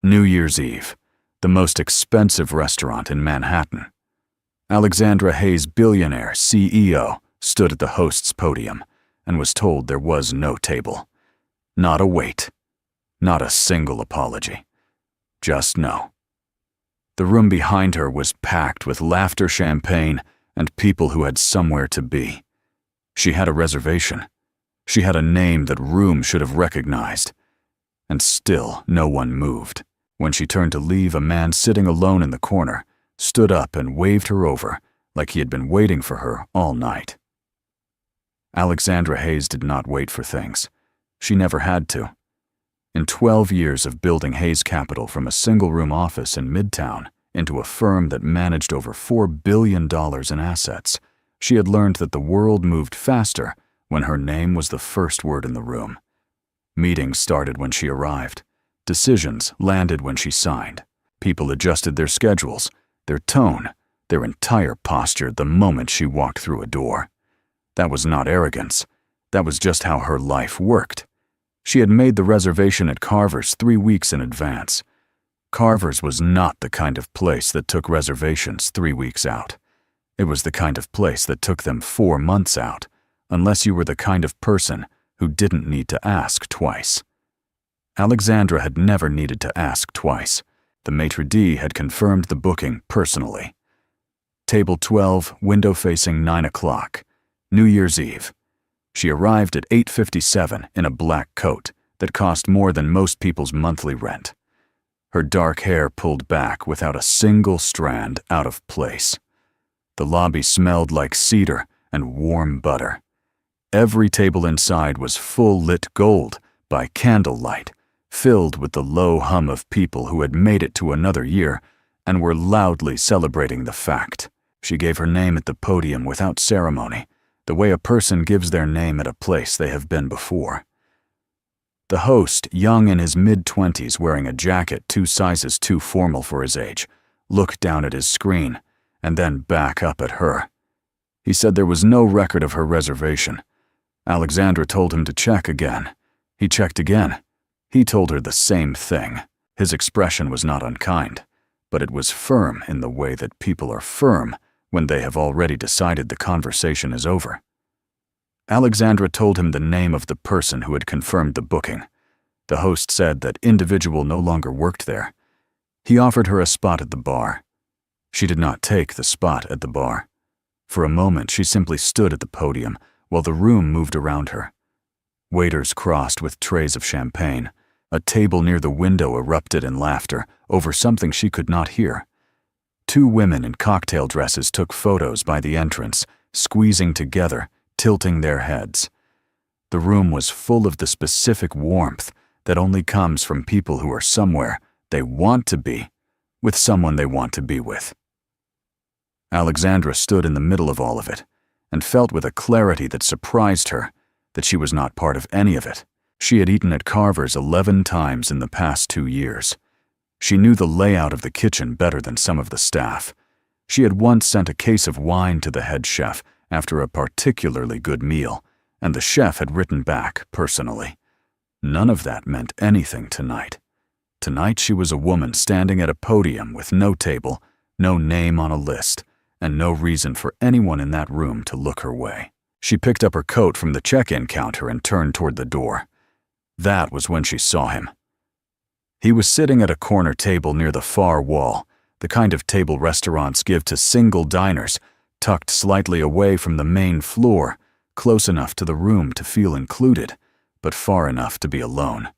New Year's Eve, the most expensive restaurant in Manhattan. Alexandra Hayes, Billionaire, CEO, stood at the host's podium and was told there was no table. Not a wait. Not a single apology. Just no. The room behind her was packed with laughter, champagne, and people who had somewhere to be. She had a reservation. She had a name that room should have recognized. And still no one moved. When she turned to leave, a man sitting alone in the corner stood up and waved her over like he had been waiting for her all night. Alexandra Hayes did not wait for things. She never had to. In 12 years of building Hayes Capital from a single-room office in Midtown into a firm that managed over $4 billion in assets, she had learned that the world moved faster when her name was the first word in the room. Meetings started when she arrived. Decisions landed when she signed. People adjusted their schedules, their tone, their entire posture the moment she walked through a door. That was not arrogance. That was just how her life worked. She had made the reservation at Carver's 3 weeks in advance. Carver's was not the kind of place that took reservations 3 weeks out. It was the kind of place that took them 4 months out, unless you were the kind of person who didn't need to ask twice. Alexandra had never needed to ask twice. The maitre d' had confirmed the booking personally. Table 12, window facing 9 o'clock, New Year's Eve. She arrived at 8:57 in a black coat that cost more than most people's monthly rent. Her dark hair pulled back without a single strand out of place. The lobby smelled like cedar and warm butter. Every table inside was full lit gold by candlelight, filled with the low hum of people who had made it to another year and were loudly celebrating the fact. She gave her name at the podium without ceremony, the way a person gives their name at a place they have been before. The host, young in his mid-20s wearing a jacket 2 sizes too formal for his age, looked down at his screen and then back up at her. He said there was no record of her reservation. Alexandra told him to check again. He checked again. He told her the same thing. His expression was not unkind, but it was firm in the way that people are firm when they have already decided the conversation is over. Alexandra told him the name of the person who had confirmed the booking. The host said that individual no longer worked there. He offered her a spot at the bar. She did not take the spot at the bar. For a moment, she simply stood at the podium while the room moved around her. Waiters crossed with trays of champagne. A table near the window erupted in laughter over something she could not hear. 2 women in cocktail dresses took photos by the entrance, squeezing together, tilting their heads. The room was full of the specific warmth that only comes from people who are somewhere they want to be, with someone they want to be with. Alexandra stood in the middle of all of it, and felt with a clarity that surprised her that she was not part of any of it. She had eaten at Carver's 11 times in the past 2 years. She knew the layout of the kitchen better than some of the staff. She had once sent a case of wine to the head chef after a particularly good meal, and the chef had written back personally. None of that meant anything tonight. Tonight she was a woman standing at a podium with no table, no name on a list, and no reason for anyone in that room to look her way. She picked up her coat from the check-in counter and turned toward the door. That was when she saw him. He was sitting at a corner table near the far wall, the kind of table restaurants give to single diners, tucked slightly away from the main floor, close enough to the room to feel included, but far enough to be alone.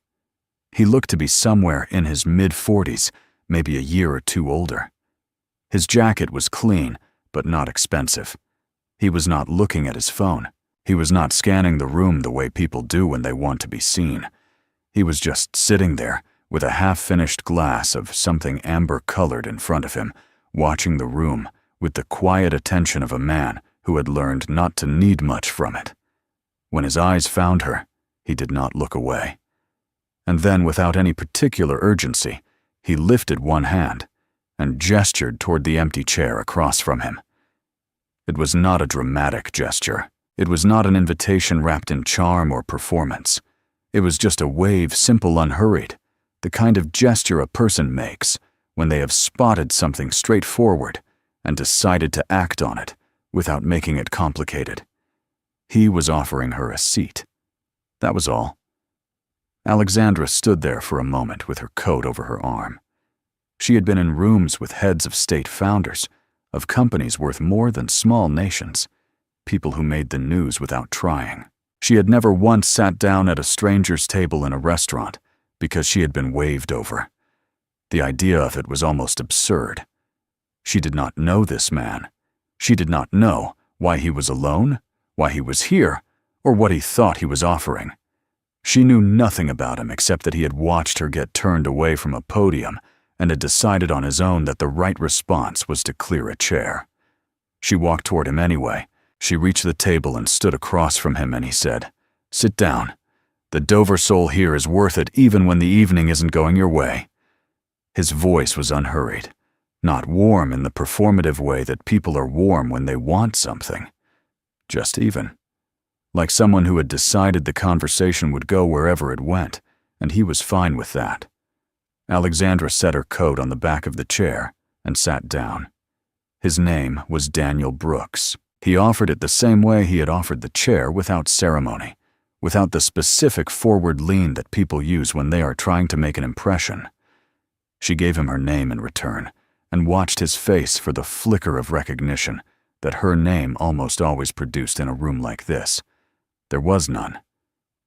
He looked to be somewhere in his mid-40s, maybe a year or 2 older. His jacket was clean, but not expensive. He was not looking at his phone. He was not scanning the room the way people do when they want to be seen. He was just sitting there with a half-finished glass of something amber-colored in front of him, watching the room with the quiet attention of a man who had learned not to need much from it. When his eyes found her, he did not look away. And then, without any particular urgency, he lifted one hand and gestured toward the empty chair across from him. It was not a dramatic gesture. It was not an invitation wrapped in charm or performance. It was just a wave, simple, unhurried, The kind of gesture a person makes when they have spotted something straightforward and decided to act on it without making it complicated. He was offering her a seat. That was all. Alexandra stood there for a moment with her coat over her arm. She had been in rooms with heads of state founders, of companies worth more than small nations, people who made the news without trying. She had never once sat down at a stranger's table in a restaurant because she had been waved over. The idea of it was almost absurd. She did not know this man. She did not know why he was alone, why he was here, or what he thought he was offering. She knew nothing about him except that he had watched her get turned away from a podium and had decided on his own that the right response was to clear a chair. She walked toward him anyway. She reached the table and stood across from him, and he said, "Sit down. The Dover soul here is worth it even when the evening isn't going your way." His voice was unhurried, not warm in the performative way that people are warm when they want something. Just even. Like someone who had decided the conversation would go wherever it went, and he was fine with that. Alexandra set her coat on the back of the chair and sat down. His name was Daniel Brooks. He offered it the same way he had offered the chair, without ceremony, without the specific forward lean that people use when they are trying to make an impression. She gave him her name in return and watched his face for the flicker of recognition that her name almost always produced in a room like this. There was none.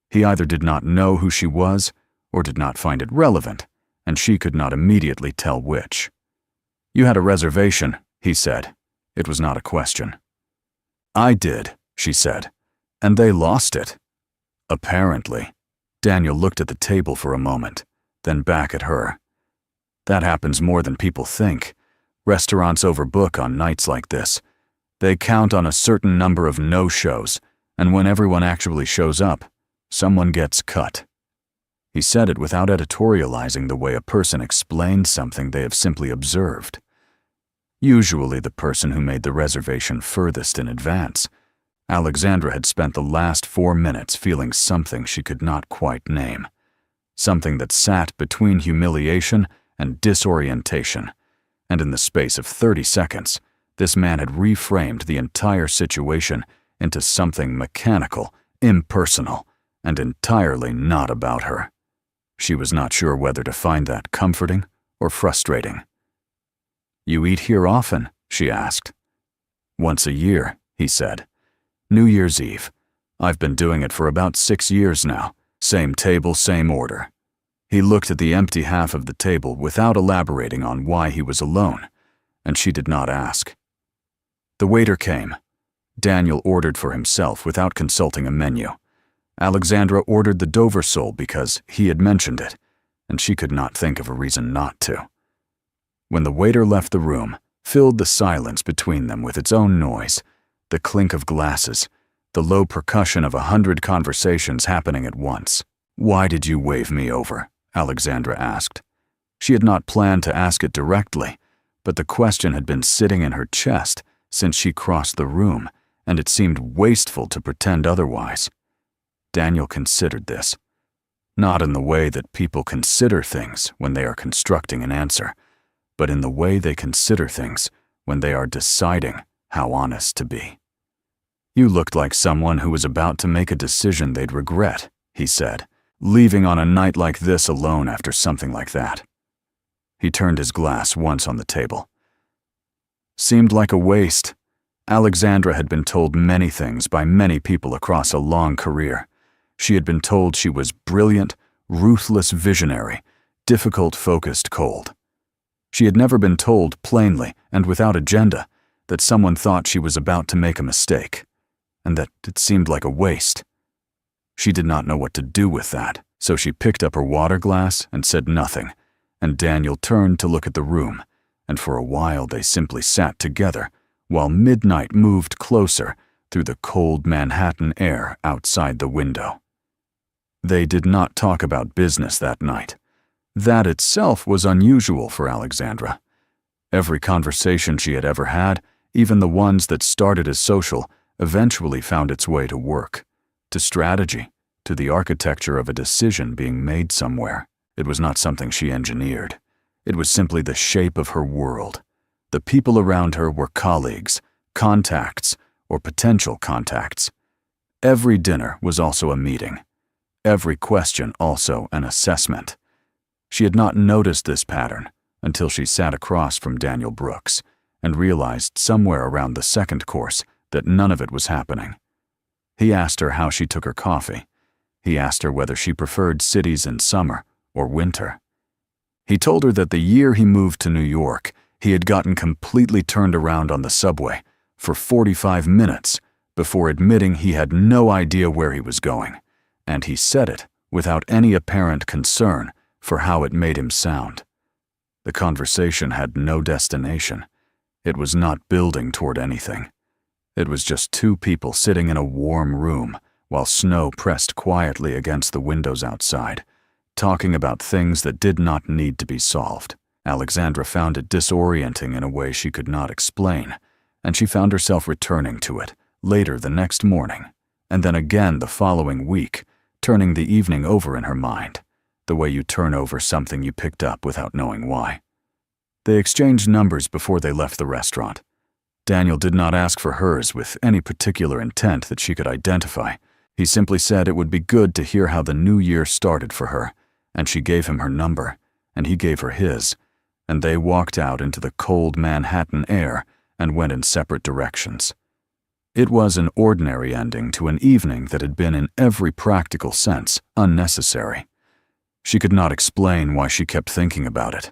He either did not know who she was or did not find it relevant, and she could not immediately tell which. "You had a reservation," he said. It was not a question. "I did," she said, "and they lost it." Apparently. Daniel looked at the table for a moment, then back at her. "That happens more than people think. Restaurants overbook on nights like this. They count on a certain number of no-shows, and when everyone actually shows up, someone gets cut." He said it without editorializing the way a person explains something they have simply observed. Usually the person who made the reservation furthest in advance. Alexandra had spent the last 4 minutes feeling something she could not quite name. Something that sat between humiliation and disorientation, and in the space of 30 seconds, this man had reframed the entire situation into something mechanical, impersonal, and entirely not about her. She was not sure whether to find that comforting or frustrating. "You eat here often?" she asked. "Once a year," he said. "New Year's Eve. I've been doing it for about 6 years now. Same table, same order." He looked at the empty half of the table without elaborating on why he was alone, and she did not ask. The waiter came. Daniel ordered for himself without consulting a menu. Alexandra ordered the Dover sole because he had mentioned it, and she could not think of a reason not to. When the waiter left the room, filled the silence between them with its own noise, the clink of glasses, the low percussion of 100 conversations happening at once. "Why did you wave me over?" Alexandra asked. She had not planned to ask it directly, but the question had been sitting in her chest since she crossed the room, and it seemed wasteful to pretend otherwise. Daniel considered this. Not in the way that people consider things when they are constructing an answer, but in the way they consider things when they are deciding how honest to be. "You looked like someone who was about to make a decision they'd regret," he said, "leaving on a night like this alone after something like that." He turned his glass once on the table. Seemed like a waste. Alexandra had been told many things by many people across a long career. She had been told she was brilliant, ruthless visionary, difficult, focused, cold. She had never been told plainly and without agenda that someone thought she was about to make a mistake, and that it seemed like a waste. She did not know what to do with that, so she picked up her water glass and said nothing, and Daniel turned to look at the room, and for a while they simply sat together, while midnight moved closer through the cold Manhattan air outside the window. They did not talk about business that night. That itself was unusual for Alexandra. Every conversation she had ever had, even the ones that started as social, eventually found its way to work, to strategy, to the architecture of a decision being made somewhere. It was not something she engineered. It was simply the shape of her world. The people around her were colleagues, contacts, or potential contacts. Every dinner was also a meeting. Every question also an assessment. She had not noticed this pattern until she sat across from Daniel Brooks and realized somewhere around the second course that none of it was happening. He asked her how she took her coffee. He asked her whether she preferred cities in summer or winter. He told her that the year he moved to New York, he had gotten completely turned around on the subway for 45 minutes before admitting he had no idea where he was going, and he said it without any apparent concern for how it made him sound. The conversation had no destination. It was not building toward anything. It was just two people sitting in a warm room while snow pressed quietly against the windows outside, talking about things that did not need to be solved. Alexandra found it disorienting in a way she could not explain, and she found herself returning to it later the next morning, and then again the following week, turning the evening over in her mind, the way you turn over something you picked up without knowing why. They exchanged numbers before they left the restaurant. Daniel did not ask for hers with any particular intent that she could identify. He simply said it would be good to hear how the new year started for her, and she gave him her number, and he gave her his, and they walked out into the cold Manhattan air and went in separate directions. It was an ordinary ending to an evening that had been in every practical sense unnecessary. She could not explain why she kept thinking about it.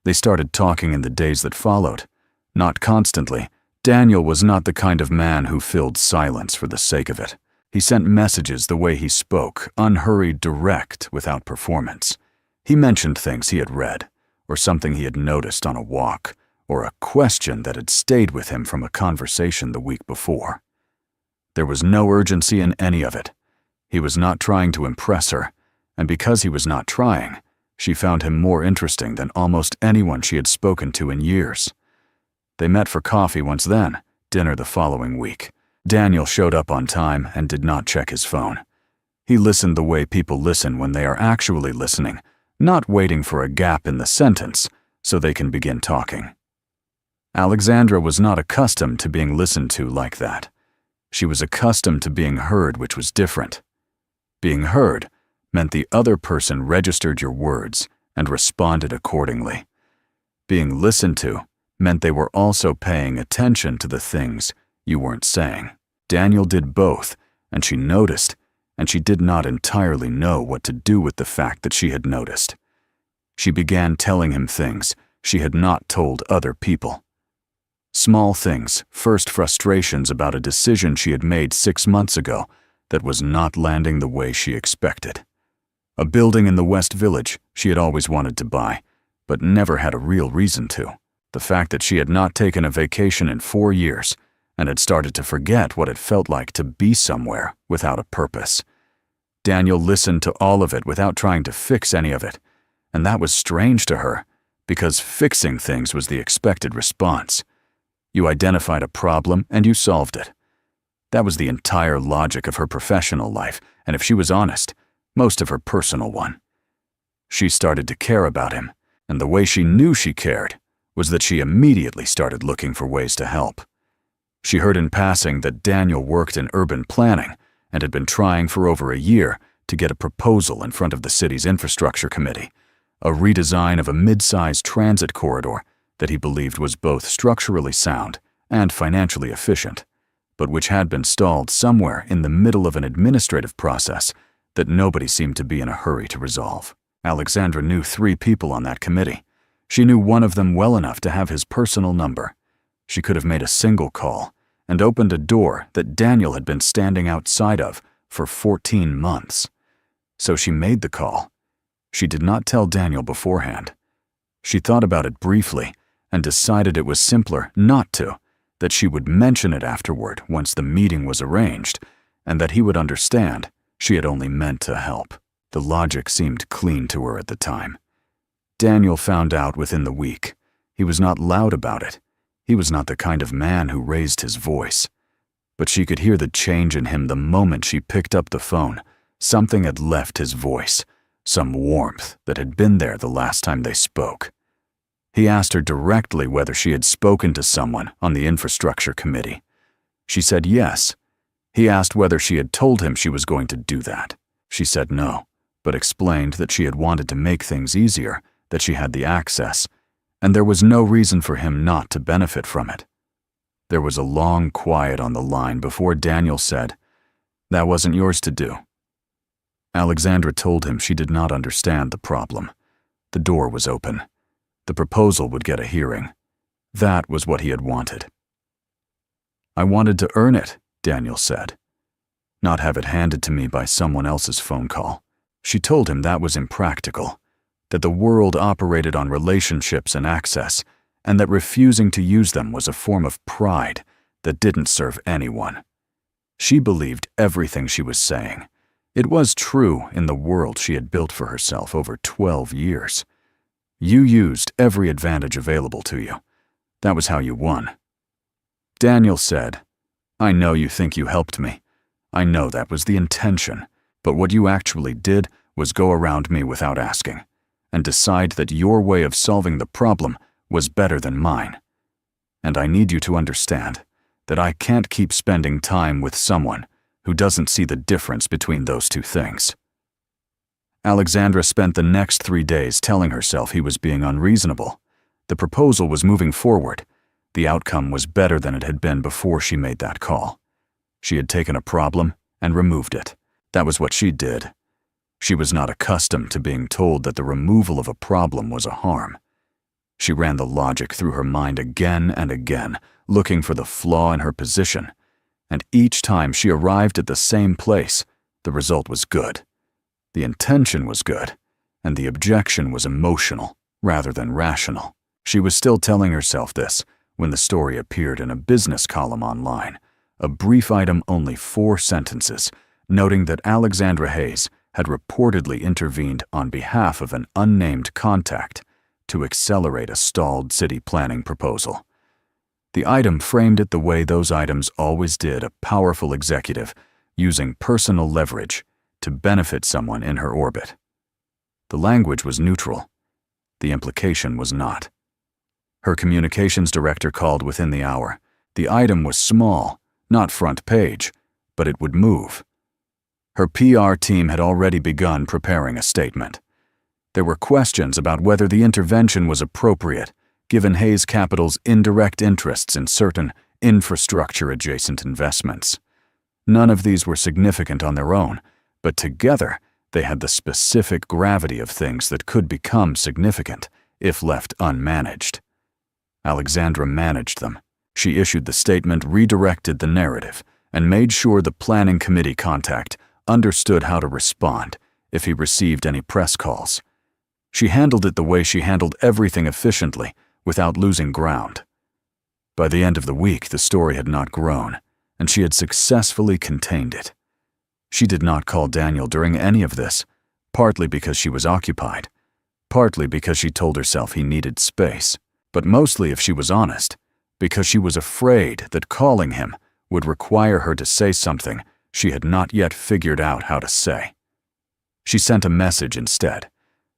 They started talking in the days that followed. Not constantly. Daniel was not the kind of man who filled silence for the sake of it. He sent messages the way he spoke, unhurried, direct, without performance. He mentioned things he had read, or something he had noticed on a walk, or a question that had stayed with him from a conversation the week before. There was no urgency in any of it. He was not trying to impress her, and because he was not trying, she found him more interesting than almost anyone she had spoken to in years. They met for coffee once then, dinner the following week. Daniel showed up on time and did not check his phone. He listened the way people listen when they are actually listening, not waiting for a gap in the sentence so they can begin talking. Alexandra was not accustomed to being listened to like that. She was accustomed to being heard, which was different. Being heard meant the other person registered your words and responded accordingly. Being listened to meant they were also paying attention to the things you weren't saying. Daniel did both, and she noticed, and she did not entirely know what to do with the fact that she had noticed. She began telling him things she had not told other people. Small things, first frustrations about a decision she had made 6 months ago that was not landing the way she expected. A building in the West Village she had always wanted to buy, but never had a real reason to. The fact that she had not taken a vacation in 4 years and had started to forget what it felt like to be somewhere without a purpose. Daniel listened to all of it without trying to fix any of it, and that was strange to her because fixing things was the expected response. You identified a problem and you solved it. That was the entire logic of her professional life, and if she was honest, most of her personal one. She started to care about him, and the way she knew she cared was that she immediately started looking for ways to help. She heard in passing that Daniel worked in urban planning and had been trying for over a year to get a proposal in front of the city's infrastructure committee, a redesign of a mid-sized transit corridor that he believed was both structurally sound and financially efficient, but which had been stalled somewhere in the middle of an administrative process that nobody seemed to be in a hurry to resolve. Alexandra knew 3 people on that committee. She knew one of them well enough to have his personal number. She could have made a single call and opened a door that Daniel had been standing outside of for 14 months. So she made the call. She did not tell Daniel beforehand. She thought about it briefly and decided it was simpler not to, that she would mention it afterward once the meeting was arranged, and that he would understand she had only meant to help. The logic seemed clean to her at the time. Daniel found out within the week. He was not loud about it. He was not the kind of man who raised his voice. But she could hear the change in him the moment she picked up the phone. Something had left his voice. some warmth that had been there the last time they spoke. He asked her directly whether she had spoken to someone on the infrastructure committee. She said yes. He asked whether she had told him she was going to do that. She said no, but explained that she had wanted to make things easier, that she had the access, and there was no reason for him not to benefit from it. There was a long quiet on the line before Daniel said, "That wasn't yours to do." Alexandra told him she did not understand the problem. The door was open. The proposal would get a hearing. That was what he had wanted. "I wanted to earn it," Daniel said, "not have it handed to me by someone else's phone call." She told him that was impractical, that the world operated on relationships and access, and that refusing to use them was a form of pride that didn't serve anyone. She believed everything she was saying. It was true in the world she had built for herself over 12 years. You used every advantage available to you. That was how you won. Daniel said, "I know you think you helped me. I know that was the intention, but what you actually did was go around me without asking, and decide that your way of solving the problem was better than mine. And I need you to understand that I can't keep spending time with someone who doesn't see the difference between those two things." Alexandra spent the next 3 days telling herself he was being unreasonable. The proposal was moving forward. The outcome was better than it had been before she made that call. She had taken a problem and removed it. That was what she did. She was not accustomed to being told that the removal of a problem was a harm. She ran the logic through her mind again and again, looking for the flaw in her position, and each time she arrived at the same place, the result was good. The intention was good, and the objection was emotional rather than rational. She was still telling herself this when the story appeared in a business column online, a brief item, only 4 sentences, noting that Alexandra Hayes had reportedly intervened on behalf of an unnamed contact to accelerate a stalled city planning proposal. The item framed it the way those items always did, a powerful executive using personal leverage to benefit someone in her orbit. The language was neutral. The implication was not. Her communications director called within the hour. The item was small, not front page, but it would move. Her PR team had already begun preparing a statement. There were questions about whether the intervention was appropriate, given Hayes Capital's indirect interests in certain infrastructure-adjacent investments. None of these were significant on their own, but together they had the specific gravity of things that could become significant if left unmanaged. Alexandra managed them. She issued the statement, redirected the narrative, and made sure the planning committee contact understood how to respond if he received any press calls. She handled it the way she handled everything efficiently, without losing ground. By the end of the week, the story had not grown, and she had successfully contained it. She did not call Daniel during any of this, partly because she was occupied, partly because she told herself he needed space, but mostly, if she was honest, because she was afraid that calling him would require her to say something she had not yet figured out how to say. She sent a message instead.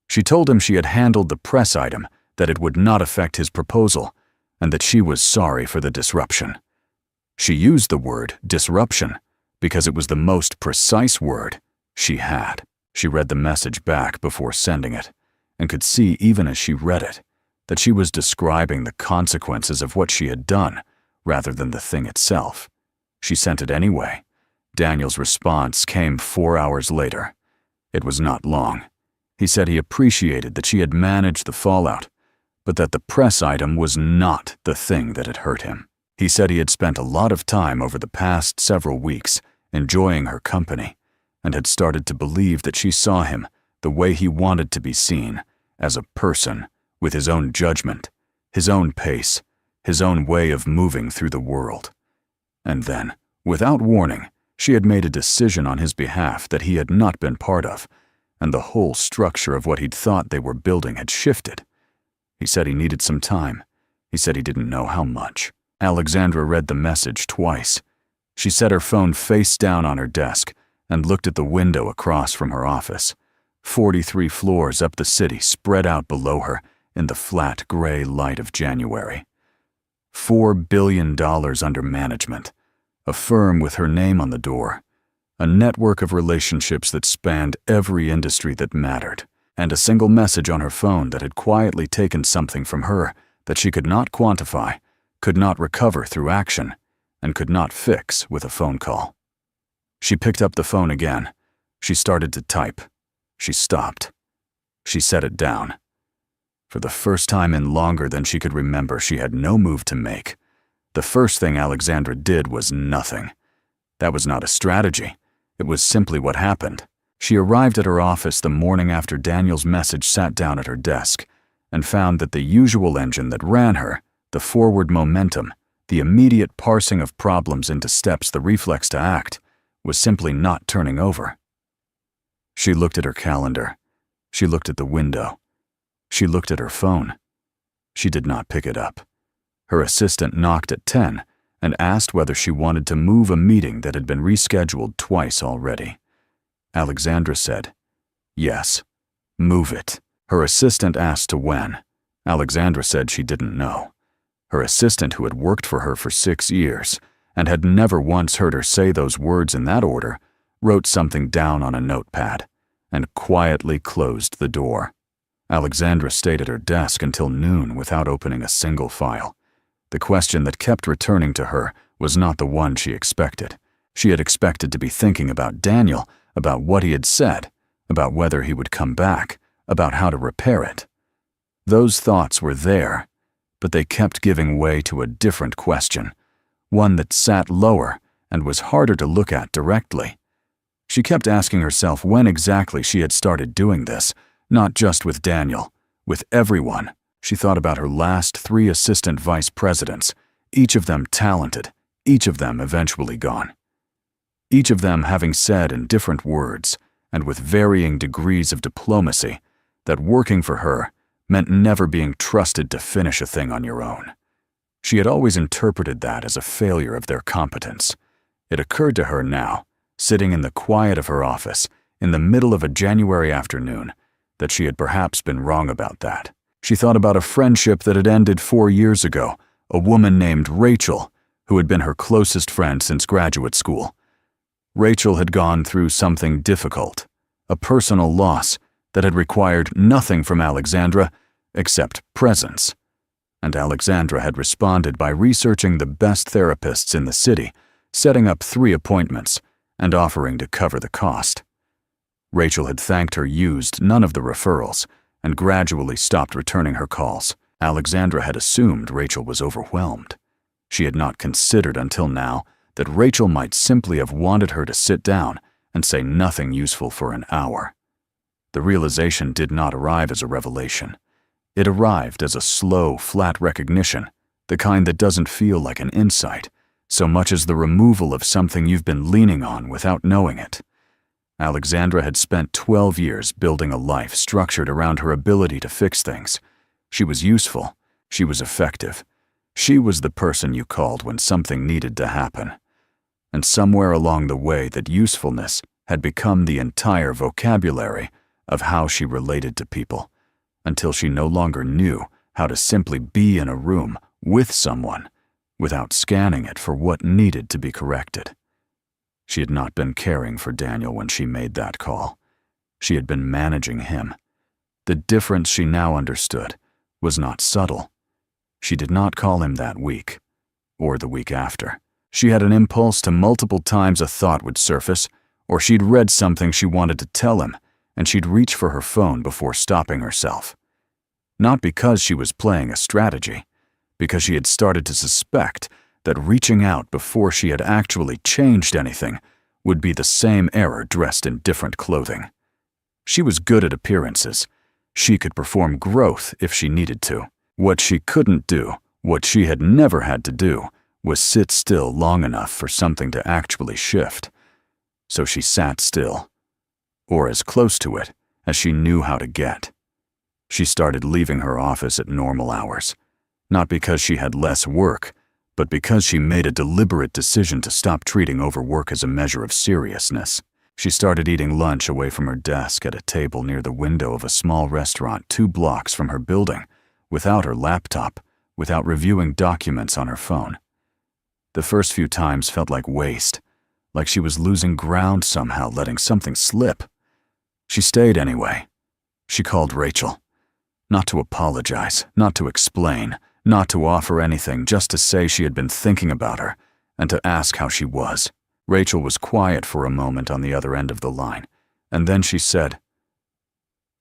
She told him she had handled the press item, that it would not affect his proposal, and that she was sorry for the disruption. She used the word disruption because it was the most precise word she had. She read the message back before sending it, and could see even as she read it that she was describing the consequences of what she had done rather than the thing itself. She sent it anyway. Daniel's response came 4 hours later. It was not long. He said he appreciated that she had managed the fallout, but that the press item was not the thing that had hurt him. He said he had spent a lot of time over the past several weeks enjoying her company, and had started to believe that she saw him the way he wanted to be seen, as a person with his own judgment, his own pace, his own way of moving through the world. And then, without warning, she had made a decision on his behalf that he had not been part of, and the whole structure of what he'd thought they were building had shifted. He said he needed some time. He said he didn't know how much. Alexandra read the message twice. She set her phone face down on her desk and looked at the window across from her office. 43 floors up the city spread out below her in the flat gray light of January. $4 billion under management, a firm with her name on the door, a network of relationships that spanned every industry that mattered, and a single message on her phone that had quietly taken something from her that she could not quantify, could not recover through action, and could not fix with a phone call. She picked up the phone again. She started to type. She stopped. She set it down. For the first time in longer than she could remember, she had no move to make. The first thing Alexandra did was nothing. That was not a strategy. It was simply what happened. She arrived at her office the morning after Daniel's message, sat down at her desk, and found that the usual engine that ran her, the forward momentum, the immediate parsing of problems into steps, the reflex to act, was simply not turning over. She looked at her calendar. She looked at the window. She looked at her phone. She did not pick it up. Her assistant knocked at 10 and asked whether she wanted to move a meeting that had been rescheduled twice already. Alexandra said, "Yes, move it." Her assistant asked to when. Alexandra said she didn't know. Her assistant, who had worked for her for 6 years and had never once heard her say those words in that order, wrote something down on a notepad and quietly closed the door. Alexandra stayed at her desk until noon without opening a single file. The question that kept returning to her was not the one she expected. She had expected to be thinking about Daniel, about what he had said, about whether he would come back, about how to repair it. Those thoughts were there, but they kept giving way to a different question, one that sat lower and was harder to look at directly. She kept asking herself when exactly she had started doing this, not just with Daniel, with everyone. She thought about her last 3 assistant vice presidents, each of them talented, each of them eventually gone. Each of them having said in different words, and with varying degrees of diplomacy, that working for her meant never being trusted to finish a thing on your own. She had always interpreted that as a failure of their competence. It occurred to her now, sitting in the quiet of her office, in the middle of a January afternoon, that she had perhaps been wrong about that. She thought about a friendship that had ended 4 years ago, a woman named Rachel, who had been her closest friend since graduate school. Rachel had gone through something difficult, a personal loss that had required nothing from Alexandra except presence. And Alexandra had responded by researching the best therapists in the city, setting up 3 appointments, and offering to cover the cost. Rachel had thanked her, used none of the referrals, and gradually stopped returning her calls. Alexandra had assumed Rachel was overwhelmed. She had not considered until now that Rachel might simply have wanted her to sit down and say nothing useful for an hour. The realization did not arrive as a revelation. It arrived as a slow, flat recognition, the kind that doesn't feel like an insight, so much as the removal of something you've been leaning on without knowing it. Alexandra had spent 12 years building a life structured around her ability to fix things. She was useful. She was effective. She was the person you called when something needed to happen. And somewhere along the way, that usefulness had become the entire vocabulary of how she related to people, until she no longer knew how to simply be in a room with someone without scanning it for what needed to be corrected. She had not been caring for Daniel when she made that call. She had been managing him. The difference, she now understood, was not subtle. She did not call him that week, or the week after. She had an impulse to multiple times a thought would surface, or she'd read something she wanted to tell him, and she'd reach for her phone before stopping herself. Not because she was playing a strategy, because she had started to suspect that reaching out before she had actually changed anything would be the same error dressed in different clothing. She was good at appearances. She could perform growth if she needed to. What she couldn't do, what she had never had to do, was sit still long enough for something to actually shift. So she sat still, or as close to it as she knew how to get. She started leaving her office at normal hours, not because she had less work, but because she made a deliberate decision to stop treating overwork as a measure of seriousness. She started eating lunch away from her desk at a table near the window of a small restaurant 2 blocks from her building, without her laptop, without reviewing documents on her phone. The first few times felt like waste, like she was losing ground somehow, letting something slip. She stayed anyway. She called Rachel. Not to apologize, not to explain, not to offer anything, just to say she had been thinking about her and to ask how she was. Rachel was quiet for a moment on the other end of the line, and then she said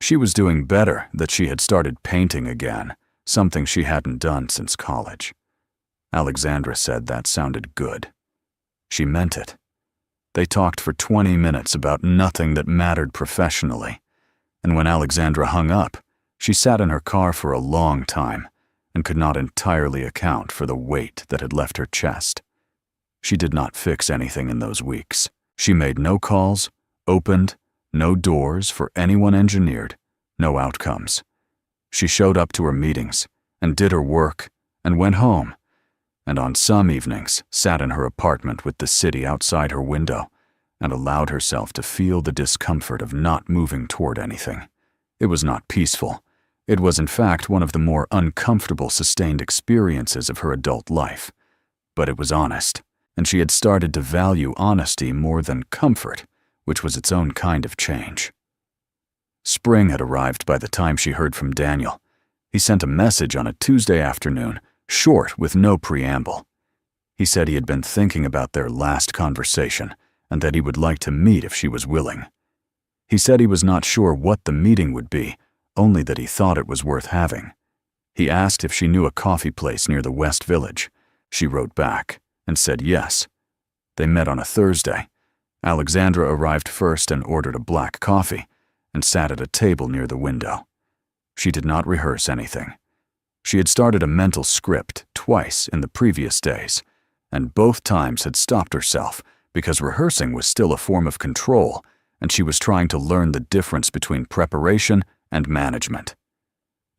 she was doing better, that she had started painting again, something she hadn't done since college. Alexandra said that sounded good. She meant it. They talked for 20 minutes about nothing that mattered professionally, and when Alexandra hung up, she sat in her car for a long time and could not entirely account for the weight that had left her chest. She did not fix anything in those weeks. She made no calls, opened no doors for anyone engineered, no outcomes. She showed up to her meetings and did her work and went home, and on some evenings sat in her apartment with the city outside her window and allowed herself to feel the discomfort of not moving toward anything. It was not peaceful. It was in fact one of the more uncomfortable sustained experiences of her adult life. But it was honest, and she had started to value honesty more than comfort, which was its own kind of change. Spring had arrived by the time she heard from Daniel. He sent a message on a Tuesday afternoon, short with no preamble. He said he had been thinking about their last conversation and that he would like to meet if she was willing. He said he was not sure what the meeting would be, only that he thought it was worth having. He asked if she knew a coffee place near the West Village. She wrote back and said yes. They met on a Thursday. Alexandra arrived first and ordered a black coffee and sat at a table near the window. She did not rehearse anything. She had started a mental script twice in the previous days, and both times had stopped herself because rehearsing was still a form of control, and she was trying to learn the difference between preparation and management.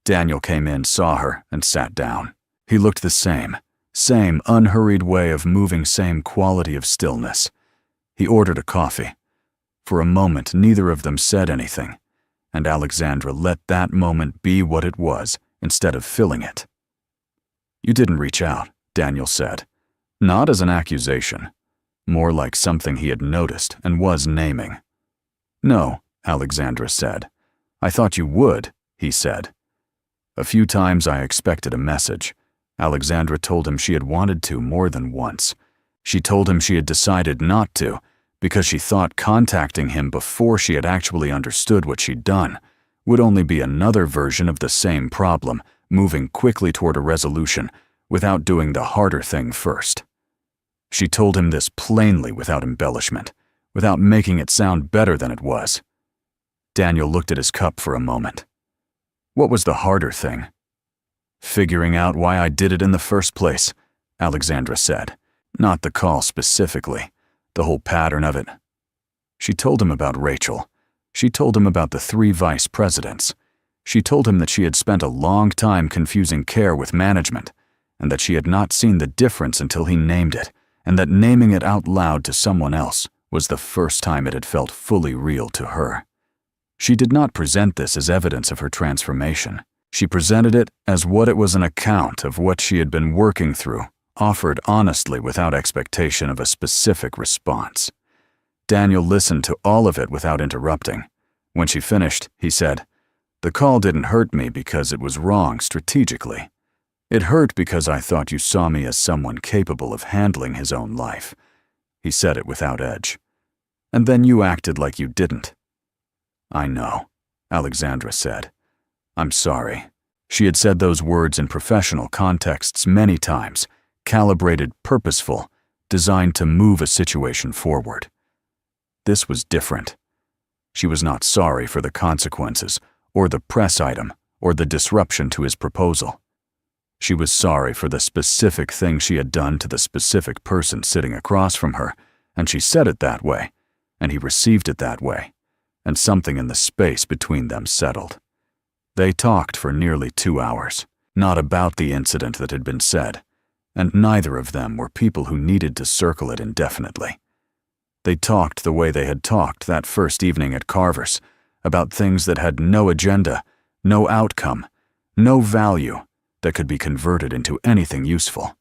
Daniel came in, saw her, and sat down. He looked the same unhurried way of moving, same quality of stillness. He ordered a coffee. For a moment, neither of them said anything, and Alexandra let that moment be what it was instead of filling it. "You didn't reach out," Daniel said. Not as an accusation, more like something he had noticed and was naming. "No," Alexandra said. "I thought you would," he said. A few times I expected a message. Alexandra told him she had wanted to more than once. She told him she had decided not to because she thought contacting him before she had actually understood what she'd done would only be another version of the same problem, moving quickly toward a resolution without doing the harder thing first. She told him this plainly without embellishment, without making it sound better than it was. Daniel looked at his cup for a moment. "What was the harder thing?" "Figuring out why I did it in the first place," Alexandra said. "Not the call specifically, the whole pattern of it." She told him about Rachel. She told him about the 3 vice presidents. She told him that she had spent a long time confusing care with management, and that she had not seen the difference until he named it, and that naming it out loud to someone else was the first time it had felt fully real to her. She did not present this as evidence of her transformation. She presented it as what it was, an account of what she had been working through, offered honestly without expectation of a specific response. Daniel listened to all of it without interrupting. When she finished, he said, "The call didn't hurt me because it was wrong strategically. It hurt because I thought you saw me as someone capable of handling his own life." He said it without edge. "And then you acted like you didn't." "I know," Alexandra said. "I'm sorry." She had said those words in professional contexts many times, calibrated, purposeful, designed to move a situation forward. This was different. She was not sorry for the consequences, or the press item, or the disruption to his proposal. She was sorry for the specific thing she had done to the specific person sitting across from her, and she said it that way, and he received it that way, and something in the space between them settled. They talked for nearly 2 hours, not about the incident that had been said, and neither of them were people who needed to circle it indefinitely. They talked the way they had talked that first evening at Carver's, about things that had no agenda, no outcome, no value that could be converted into anything useful.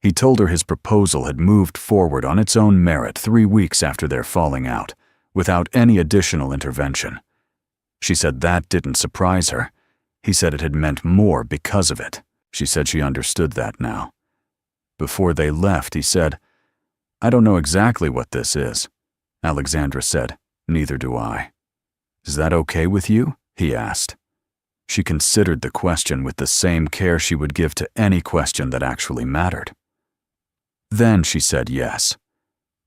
He told her his proposal had moved forward on its own merit 3 weeks after their falling out, without any additional intervention. She said that didn't surprise her. He said it had meant more because of it. She said she understood that now. Before they left, he said, "I don't know exactly what this is." Alexandra said, "Neither do I." "Is that okay with you?" he asked. She considered the question with the same care she would give to any question that actually mattered. Then she said yes,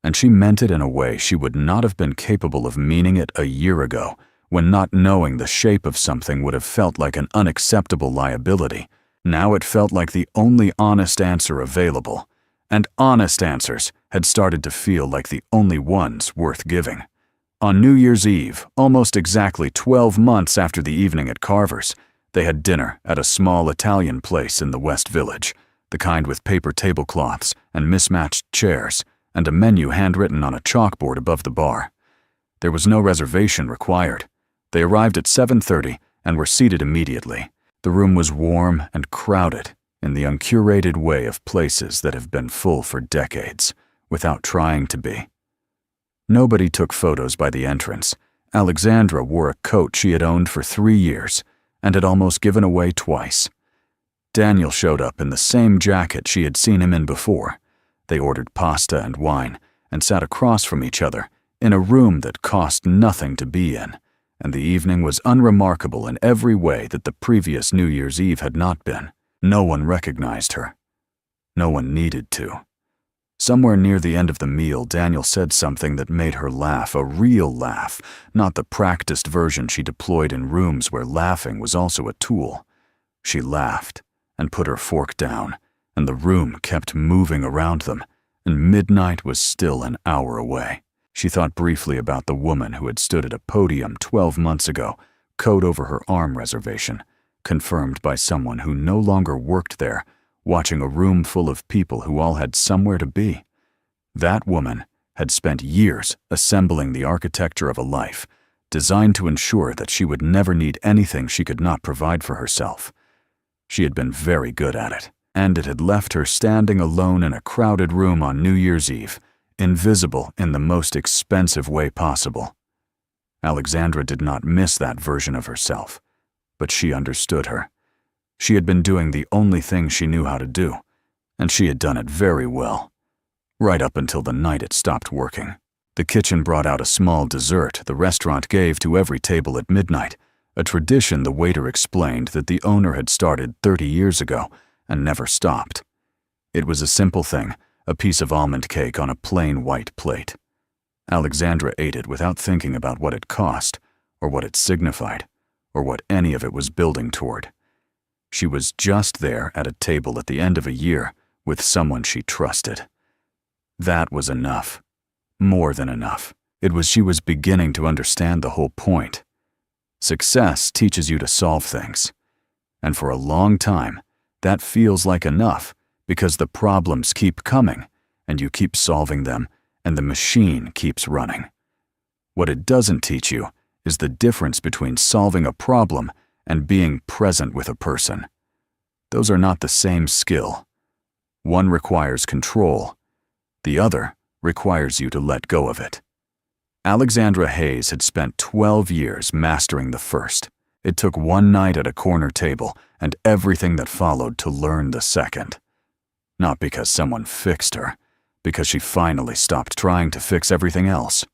and she meant it in a way she would not have been capable of meaning it a year ago, when not knowing the shape of something would have felt like an unacceptable liability. Now it felt like the only honest answer available, and honest answers had started to feel like the only ones worth giving. On New Year's Eve, almost exactly 12 months after the evening at Carver's, they had dinner at a small Italian place in the West Village, the kind with paper tablecloths and mismatched chairs, and a menu handwritten on a chalkboard above the bar. There was no reservation required. They arrived at 7:30 and were seated immediately. The room was warm and crowded in the uncurated way of places that have been full for decades, without trying to be. Nobody took photos by the entrance. Alexandra wore a coat she had owned for 3 years and had almost given away twice. Daniel showed up in the same jacket she had seen him in before. They ordered pasta and wine and sat across from each other in a room that cost nothing to be in, and the evening was unremarkable in every way that the previous New Year's Eve had not been. No one recognized her. No one needed to. Somewhere near the end of the meal, Daniel said something that made her laugh, a real laugh, not the practiced version she deployed in rooms where laughing was also a tool. She laughed and put her fork down, and the room kept moving around them, and midnight was still an hour away. She thought briefly about the woman who had stood at a podium 12 months ago, coat over her arm reservation, confirmed by someone who no longer worked there, watching a room full of people who all had somewhere to be. That woman had spent years assembling the architecture of a life, designed to ensure that she would never need anything she could not provide for herself. She had been very good at it, and it had left her standing alone in a crowded room on New Year's Eve, invisible in the most expensive way possible. Alexandra did not miss that version of herself, but she understood her. She had been doing the only thing she knew how to do, and she had done it very well, right up until the night it stopped working. The kitchen brought out a small dessert the restaurant gave to every table at midnight, a tradition the waiter explained that the owner had started 30 years ago and never stopped. It was a simple thing, a piece of almond cake on a plain white plate. Alexandra ate it without thinking about what it cost, or what it signified, or what any of it was building toward. She was just there at a table at the end of a year with someone she trusted. That was enough. More than enough. She was beginning to understand the whole point. Success teaches you to solve things. And for a long time, that feels like enough because the problems keep coming and you keep solving them and the machine keeps running. What it doesn't teach you is the difference between solving a problem and being present with a person. Those are not the same skill. One requires control. The other requires you to let go of it. Alexandra Hayes had spent 12 years mastering the first. It took one night at a corner table and everything that followed to learn the second. Not because someone fixed her, because she finally stopped trying to fix everything else.